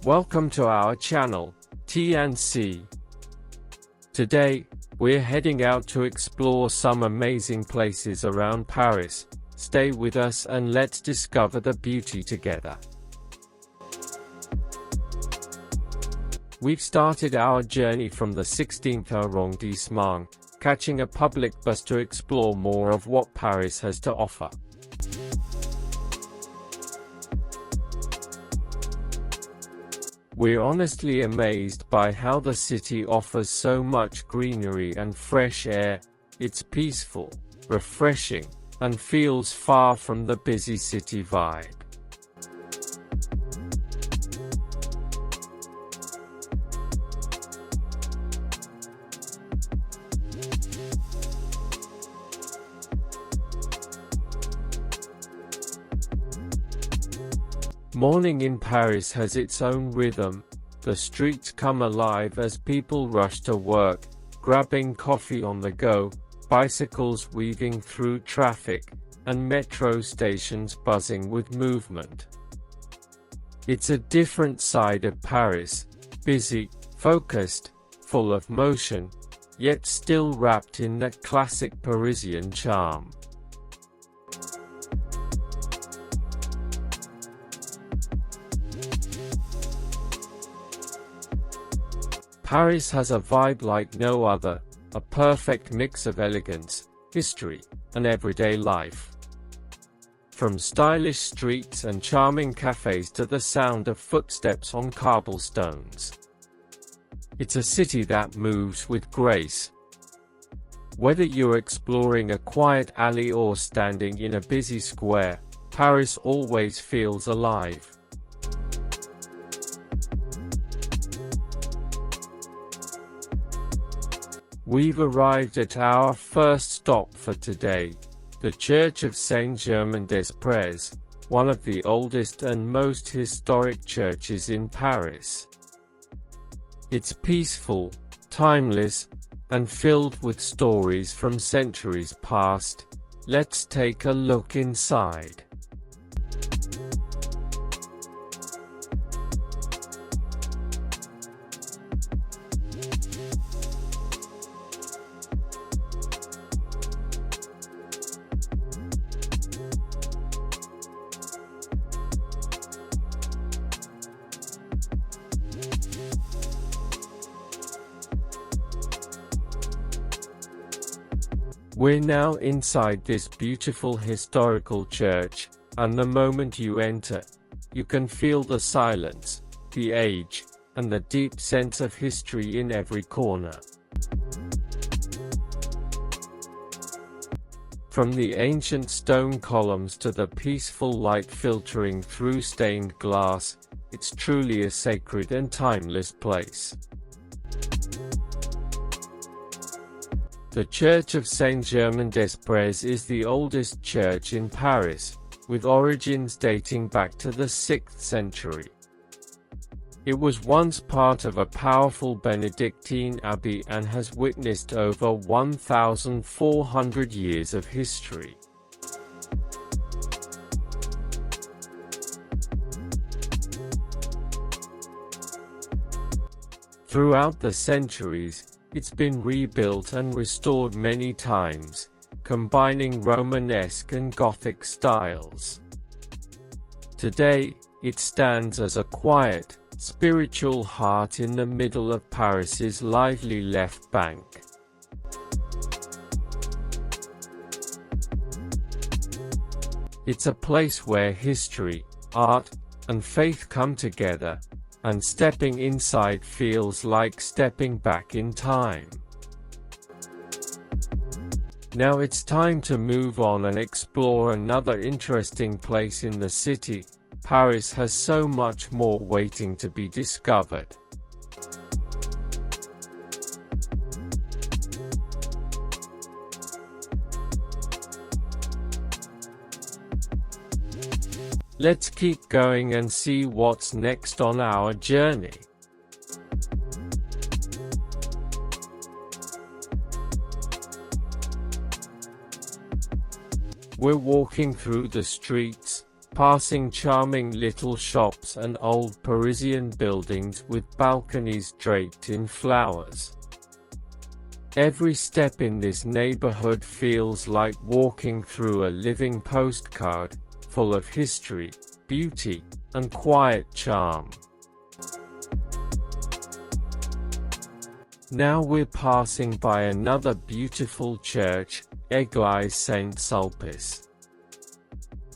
Welcome to our channel, T&C. Today, we're heading out to explore some amazing places around Paris. Stay with us and let's discover the beauty together. We've started our journey from the 16th arrondissement, catching a public bus to explore more of what Paris has to offer. We're honestly amazed by how the city offers so much greenery and fresh air. It's peaceful, refreshing, and feels far from the busy city vibe. Morning in Paris has its own rhythm. The streets come alive as people rush to work, grabbing coffee on the go, bicycles weaving through traffic, and metro stations buzzing with movement. It's a different side of Paris, busy, focused, full of motion, yet still wrapped in that classic Parisian charm. Paris has a vibe like no other, a perfect mix of elegance, history, and everyday life. From stylish streets and charming cafes to the sound of footsteps on cobblestones. It's a city that moves with grace. Whether you're exploring a quiet alley or standing in a busy square, Paris always feels alive. We've arrived at our first stop for today, the Church of Saint-Germain-des-Prés, one of the oldest and most historic churches in Paris. It's peaceful, timeless, and filled with stories from centuries past. Let's take a look inside. We're now inside this beautiful historical church, and the moment you enter, you can feel the silence, the age, and the deep sense of history in every corner. From the ancient stone columns to the peaceful light filtering through stained glass, it's truly a sacred and timeless place. The Church of Saint-Germain-des-Prés is the oldest church in Paris, with origins dating back to the 6th century. It was once part of a powerful Benedictine abbey and has witnessed over 1,400 years of history. Throughout the centuries, it's been rebuilt and restored many times, combining Romanesque and Gothic styles. Today, it stands as a quiet, spiritual heart in the middle of Paris's lively left bank. It's a place where history, art, and faith come together, and stepping inside feels like stepping back in time. Now it's time to move on and explore another interesting place in the city. Paris has so much more waiting to be discovered. Let's keep going and see what's next on our journey. We're walking through the streets, passing charming little shops and old Parisian buildings with balconies draped in flowers. Every step in this neighborhood feels like walking through a living postcard, full of history, beauty, and quiet charm. Now we're passing by another beautiful church, Église Saint-Sulpice.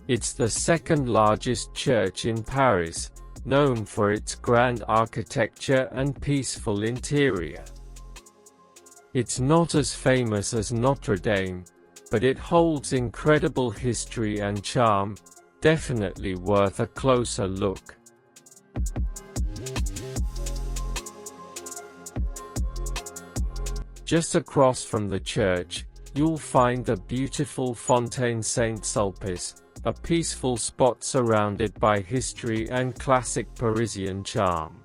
It's the second largest church in Paris, known for its grand architecture and peaceful interior. It's not as famous as Notre-Dame, but it holds incredible history and charm, definitely worth a closer look. Just across from the church, you'll find the beautiful Fontaine Saint-Sulpice, a peaceful spot surrounded by history and classic Parisian charm.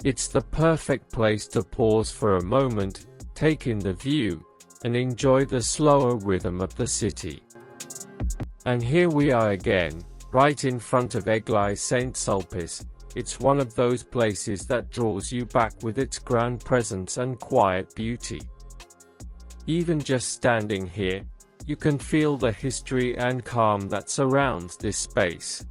It's the perfect place to pause for a moment, take in the view, and enjoy the slower rhythm of the city. And here we are again, right in front of Église Saint-Sulpice. It's one of those places that draws you back with its grand presence and quiet beauty. Even just standing here, you can feel the history and calm that surrounds this space.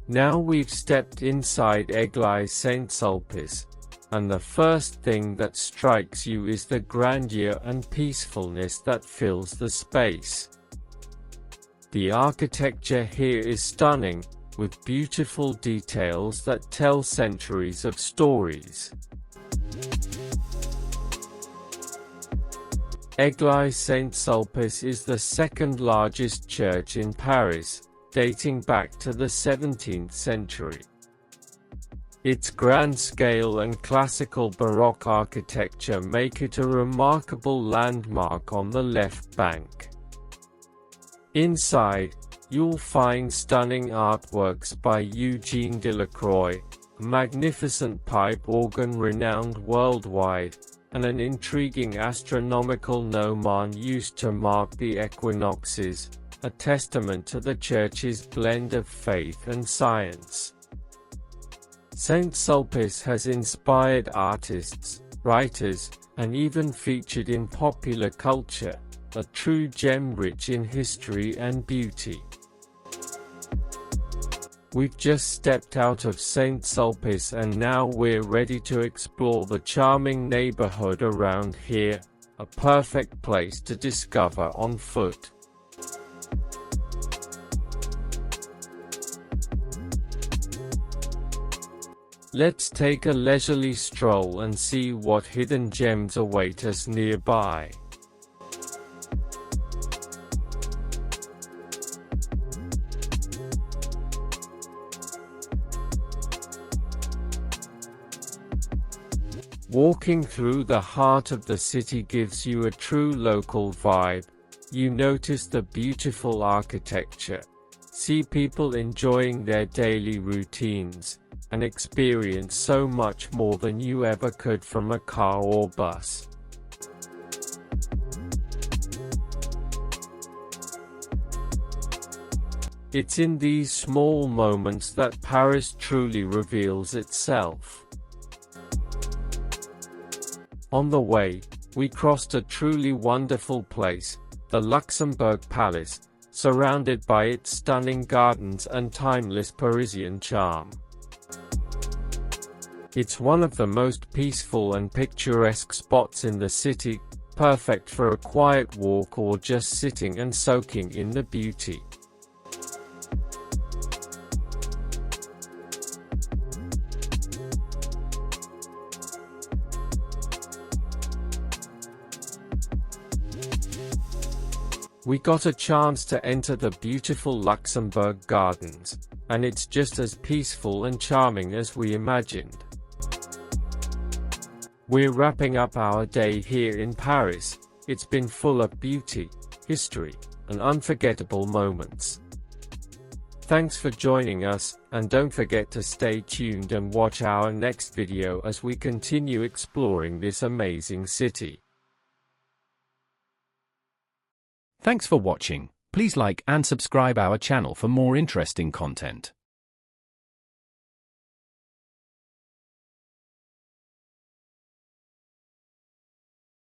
Now we've stepped inside Église Saint-Sulpice, and the first thing that strikes you is the grandeur and peacefulness that fills the space. The architecture here is stunning, with beautiful details that tell centuries of stories. Église Saint-Sulpice is the second largest church in Paris, dating back to the 17th century. Its grand scale and classical Baroque architecture make it a remarkable landmark on the left bank. Inside, you'll find stunning artworks by Eugene Delacroix, a magnificent pipe organ renowned worldwide, and an intriguing astronomical gnomon used to mark the equinoxes, a testament to the church's blend of faith and science. Saint-Sulpice has inspired artists, writers, and even featured in popular culture, a true gem rich in history and beauty. We've just stepped out of Saint-Sulpice and now we're ready to explore the charming neighborhood around here, a perfect place to discover on foot. Let's take a leisurely stroll and see what hidden gems await us nearby. Walking through the heart of the city gives you a true local vibe. You notice the beautiful architecture, see people enjoying their daily routines, and experience so much more than you ever could from a car or bus. It's in these small moments that Paris truly reveals itself. On the way, we crossed a truly wonderful place, the Luxembourg Palace, surrounded by its stunning gardens and timeless Parisian charm. It's one of the most peaceful and picturesque spots in the city, perfect for a quiet walk or just sitting and soaking in the beauty. We got a chance to enter the beautiful Luxembourg Gardens, and it's just as peaceful and charming as we imagined. We're wrapping up our day here in Paris. It's been full of beauty, history, and unforgettable moments. Thanks for joining us, and don't forget to stay tuned and watch our next video as we continue exploring this amazing city. Thanks for watching. Please like and subscribe our channel for more interesting content.